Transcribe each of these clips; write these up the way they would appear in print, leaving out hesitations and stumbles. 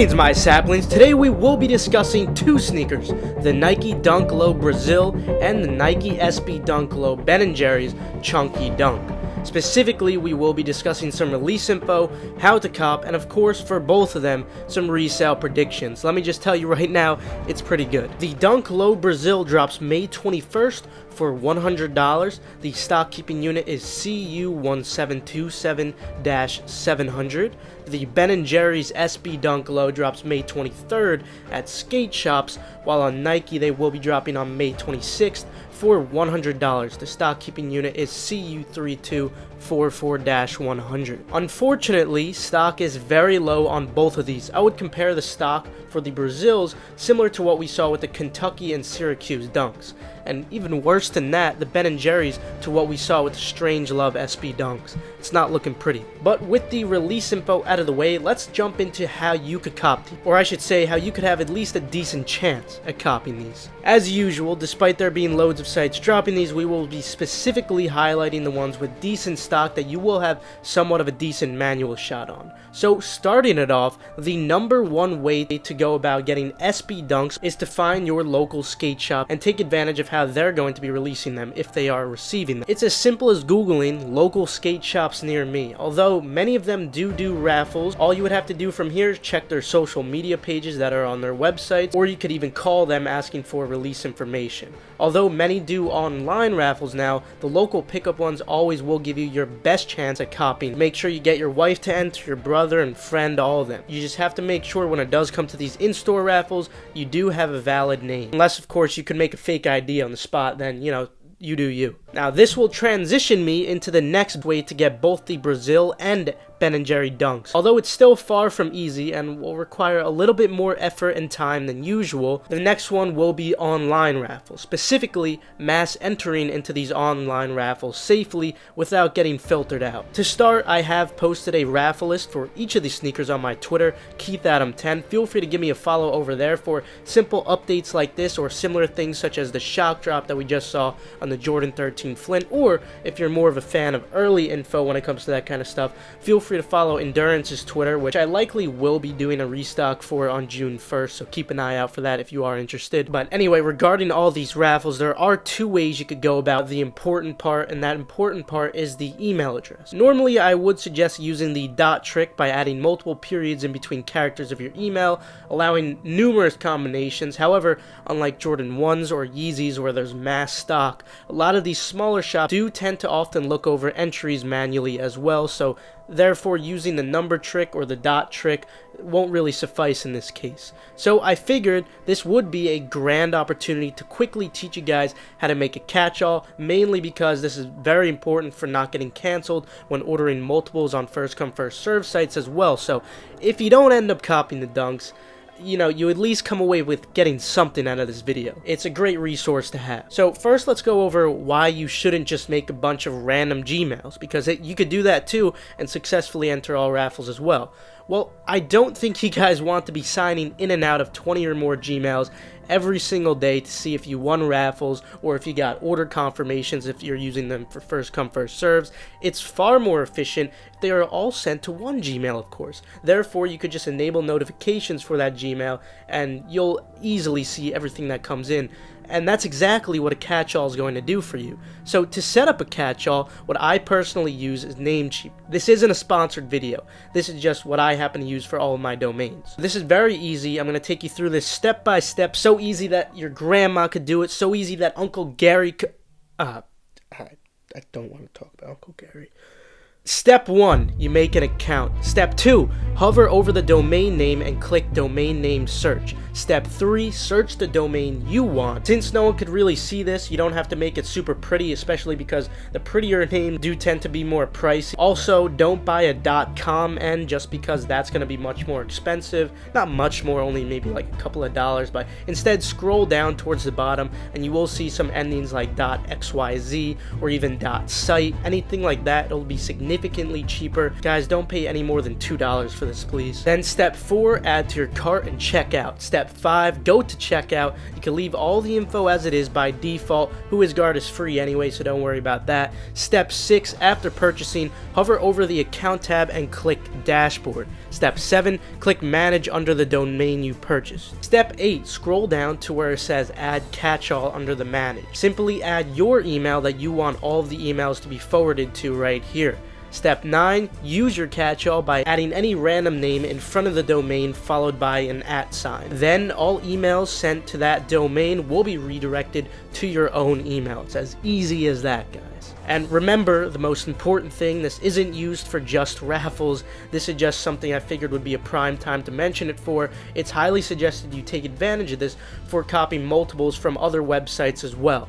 Greetings my saplings, today we will be discussing two sneakers, the Nike Dunk Low Brazil and the Nike SB Dunk Low Ben & Jerry's Chunky Dunk. Specifically, we will be discussing some release info, how to cop, and of course, for both of them, some resale predictions. Let me just tell you right now, it's pretty good. The Dunk Low Brazil drops May 21st for $100. The stock keeping unit is CU1727-700. The Ben & Jerry's SB Dunk Low drops May 23rd at skate shops, while on Nike they will be dropping on May 26th for $100. The stock keeping unit is CU3244-100. Unfortunately, stock is very low on both of these. I would compare the stock for the Brazils similar to what we saw with the Kentucky and Syracuse Dunks. And even worse than that, the Ben & Jerry's to what we saw with the Strange Love SB Dunks. It's not looking pretty. But with the release info out of the way, let's jump into how you could cop these. Or I should say, how you could have at least a decent chance at copying these. As usual, despite there being loads of sites dropping these, we will be specifically highlighting the ones with decent stock that you will have somewhat of a decent manual shot on. So starting it off, the number one way to go about getting SB Dunks is to find your local skate shop and take advantage of how they're going to be releasing them if they are receiving them. It's as simple as googling local skate shops near me. Although many of them do raffles, all you would have to do from here is check their social media pages that are on their websites, or you could even call them asking for release information. Although many do online raffles now, the local pickup ones always will give you your best chance at copying. Make sure you get your wife to enter, your brother and friend, all of them. You just have to make sure when it does come to these in-store raffles, you do have a valid name. Unless, of course, you can make a fake ID on the spot, then, you know, you do you. Now, this will transition me into the next way to get both the Brazil and Ben & Jerry Dunks. Although it's still far from easy and will require a little bit more effort and time than usual, the next one will be online raffles, specifically mass entering into these online raffles safely without getting filtered out. To start, I have posted a raffle list for each of these sneakers on my Twitter, KeithAdam10. Feel free to give me a follow over there for simple updates like this or similar things such as the shock drop that we just saw on the Jordan 13 Flint, or if you're more of a fan of early info when it comes to that kind of stuff, feel free to follow Endurance's Twitter, which I likely will be doing a restock for on June 1st, so keep an eye out for that if you are interested. But anyway, regarding all these raffles, there are two ways you could go about the important part, and that important part is the email address. Normally, I would suggest using the dot trick by adding multiple periods in between characters of your email, allowing numerous combinations. However, unlike Jordan 1s or Yeezys where there's mass stock, a lot of these smaller shops do tend to often look over entries manually as well, so therefore using the number trick or the dot trick won't really suffice in this case. So I figured this would be a grand opportunity to quickly teach you guys how to make a catch-all, mainly because this is very important for not getting canceled when ordering multiples on first come first serve sites as well. So if you don't end up copying the dunks, you know, you at least come away with getting something out of this video. It's a great resource to have. So first, let's go over why you shouldn't just make a bunch of random Gmails, because you could do that too and successfully enter all raffles as well. Well, I don't think you guys want to be signing in and out of 20 or more Gmails every single day to see if you won raffles or if you got order confirmations if you're using them for first come first serves. It's far more efficient if they are all sent to one Gmail, of course. Therefore, you could just enable notifications for that Gmail and you'll easily see everything that comes in. And that's exactly what a catch-all is going to do for you. So to set up a catch-all, what I personally use is Namecheap. This isn't a sponsored video. This is just what I happen to use for all of my domains. This is very easy. I'm going to take you through this step by step. So easy that your grandma could do it. So easy that Uncle Gary could... I don't want to talk about Uncle Gary. Step 1, you make an account. Step 2, hover over the domain name and click domain name search. Step 3, search the domain you want. Since no one could really see this, you don't have to make it super pretty, especially because the prettier names do tend to be more pricey. Also, don't buy a .com end just because that's going to be much more expensive. Not much more, only maybe like a couple of dollars, but instead scroll down towards the bottom and you will see some endings like .xyz or even .site. Anything like that, it'll be significantly cheaper. Guys, don't pay any more than $2 for this, please. Then step 4, add to your cart and check out. Step 5, go to checkout. You can leave all the info as it is by default. WhoisGuard is free anyway, so don't worry about that. Step 6, after purchasing, hover over the account tab and click dashboard. Step 7, click manage under the domain you purchased. Step 8, scroll down to where it says add catch-all under the manage. Simply add your email that you want all of the emails to be forwarded to right here. Step 9, use your catch-all by adding any random name in front of the domain followed by an @ sign. Then all emails sent to that domain will be redirected to your own email. It's as easy as that, guys. And remember, the most important thing, this isn't used for just Raffles. This is just something I figured would be a prime time to mention it for. It's highly suggested you take advantage of this for copying multiples from other websites as well.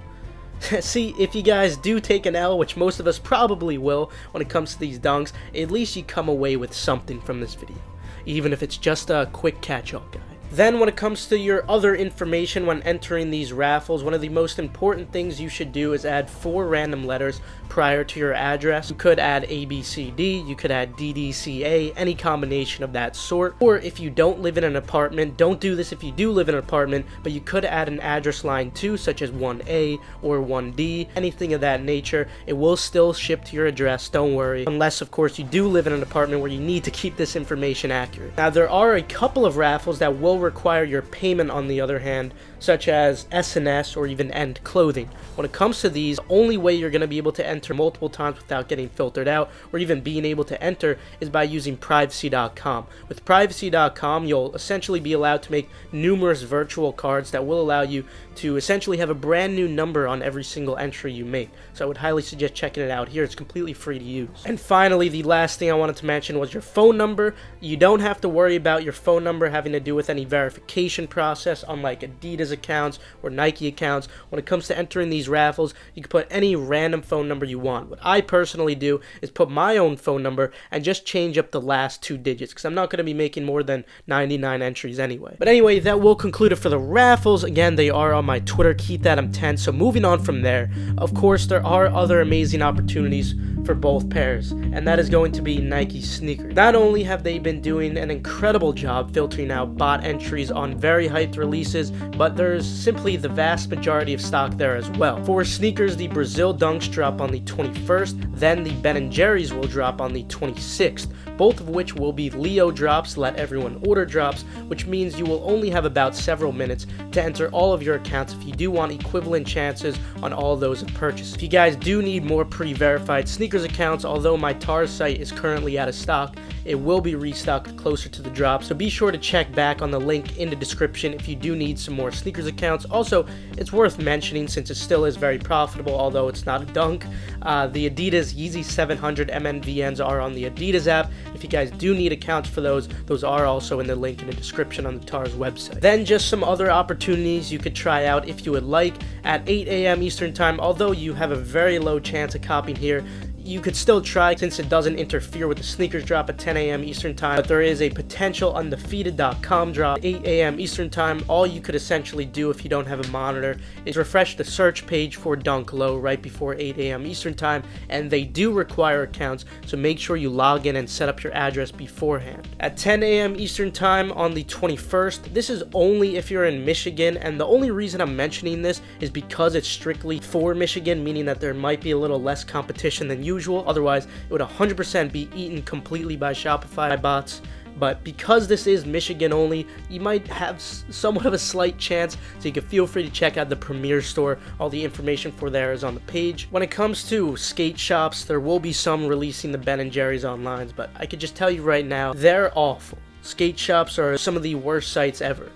See, if you guys do take an L, which most of us probably will when it comes to these dunks, at least you come away with something from this video, even if it's just a quick catch-all guide. Then when it comes to your other information when entering these raffles, one of the most important things you should do is add 4 random letters prior to your address. You could add ABCD, you could add DDCA, any combination of that sort. Or if you don't live in an apartment, don't do this if you do live in an apartment, but you could add an address line too, such as 1A or 1D, anything of that nature. It will still ship to your address, don't worry. Unless, of course, you do live in an apartment where you need to keep this information accurate. Now, there are a couple of raffles that will require your payment on the other hand, such as SNS or even End Clothing. When it comes to these, the only way you're going to be able to enter multiple times without getting filtered out or even being able to enter is by using privacy.com. With privacy.com, you'll essentially be allowed to make numerous virtual cards that will allow you to essentially have a brand new number on every single entry you make. So I would highly suggest checking it out here. It's completely free to use. And finally, the last thing I wanted to mention was your phone number. You don't have to worry about your phone number having to do with any verification process, unlike Adidas accounts or Nike accounts. When it comes to entering these raffles, you can put any random phone number you want. What I personally do is put my own phone number and just change up the last 2 digits because I'm not going to be making more than 99 entries anyway. But anyway, that will conclude it for the raffles. Again, they are on my Twitter, keep that M10. So moving on from there, of course, there are other amazing opportunities for both pairs, and that is going to be Nike sneakers. Not only have they been doing an incredible job filtering out bot entries on very hyped releases, but there's simply the vast majority of stock there as well. For sneakers, the Brazil Dunks drop on the 21st, then the Ben & Jerry's will drop on the 26th, both of which will be Leo drops, let everyone order drops, which means you will only have about several minutes to enter all of your accounts if you do want equivalent chances on all of those purchases. If you guys do need more pre-verified sneakers accounts, although my TARS site is currently out of stock, it will be restocked closer to the drop, so be sure to check back on the link in the description if you do need some more sneakers accounts. Also, it's worth mentioning, since it still is very profitable, although it's not a dunk, the Adidas Yeezy 700 MNVNs are on the Adidas app. If you guys do need accounts for those are also in the link in the description on the TARS website. Then just some other opportunities you could try out if you would like. At 8 a.m. Eastern Time, although you have a very low chance of copying here, you could still try since it doesn't interfere with the sneakers drop at 10 a.m. Eastern Time, but there is a potential undefeated.com drop at 8 a.m. Eastern Time. All you could essentially do if you don't have a monitor is refresh the search page for Dunk Low right before 8 a.m. Eastern Time, and they do require accounts, so make sure you log in and set up your address beforehand. At 10 a.m. Eastern Time on the 21st, this is only if you're in Michigan, and the only reason I'm mentioning this is because it's strictly for Michigan, meaning that there might be a little less competition than usual. Otherwise, it would 100% be eaten completely by Shopify bots. But because this is Michigan only, you might have somewhat of a slight chance, so you can feel free to check out the Premier store. All the information for there is on the page. When it comes to skate shops, there will be some releasing the Ben & Jerry's online, but I could just tell you right now, they're awful. Skate shops are some of the worst sites ever.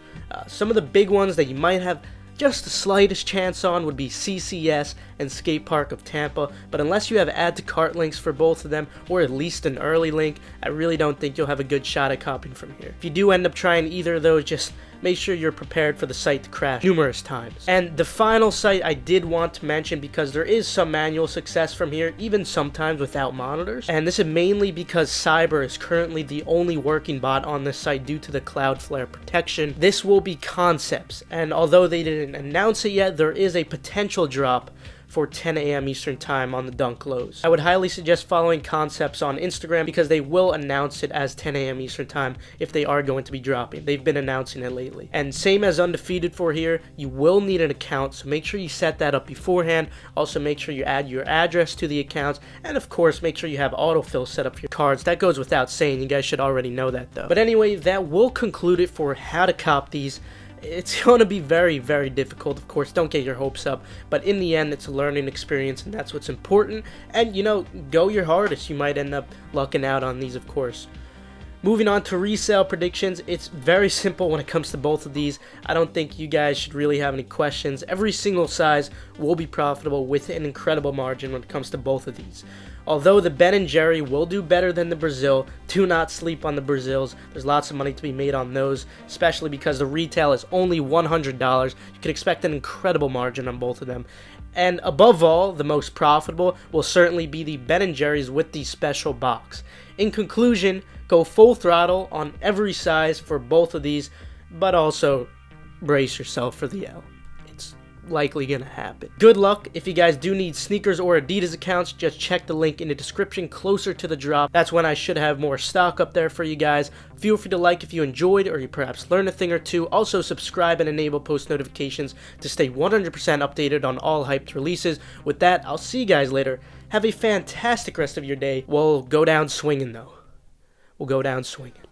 Some of the big ones that you might have just the slightest chance on would be CCS and Skate Park of Tampa, but unless you have add to cart links for both of them, or at least an early link, I really don't think you'll have a good shot at copying from here. If you do end up trying either of those, just make sure you're prepared for the site to crash numerous times. And the final site I did want to mention, because there is some manual success from here, even sometimes without monitors, and this is mainly because Cyber is currently the only working bot on this site due to the Cloudflare protection. This will be Concepts, and although they didn't announce it yet, there is a potential drop for 10 a.m. Eastern time on the Dunk lows. I would highly suggest following Concepts on Instagram because they will announce it as 10 a.m. Eastern time if they are going to be dropping. They've been announcing it lately. And same as Undefeated for here, you will need an account, so make sure you set that up beforehand. Also make sure you add your address to the account, and of course make sure you have autofill set up for your cards. That goes without saying, you guys should already know that though. But anyway, that will conclude it for how to cop these. It's going to be very, very difficult, of course, don't get your hopes up, but in the end, it's a learning experience, and that's what's important, and, you know, go your hardest. You might end up lucking out on these, of course. Moving on to resale predictions, it's very simple when it comes to both of these. I don't think you guys should really have any questions. Every single size will be profitable with an incredible margin when it comes to both of these. Although the Ben & Jerry will do better than the Brazil, do not sleep on the Brazils. There's lots of money to be made on those, especially because the retail is only $100. You can expect an incredible margin on both of them. And above all, the most profitable will certainly be the Ben & Jerry's with the special box. In conclusion, go full throttle on every size for both of these, but also brace yourself for the L. It's likely gonna happen. Good luck. If you guys do need sneakers or Adidas accounts, just check the link in the description closer to the drop. That's when I should have more stock up there for you guys. Feel free to like if you enjoyed or you perhaps learned a thing or two. Also subscribe and enable post notifications to stay 100% updated on all hyped releases. With that, I'll see you guys later. Have a fantastic rest of your day. We'll go down swinging though. We'll go down swinging.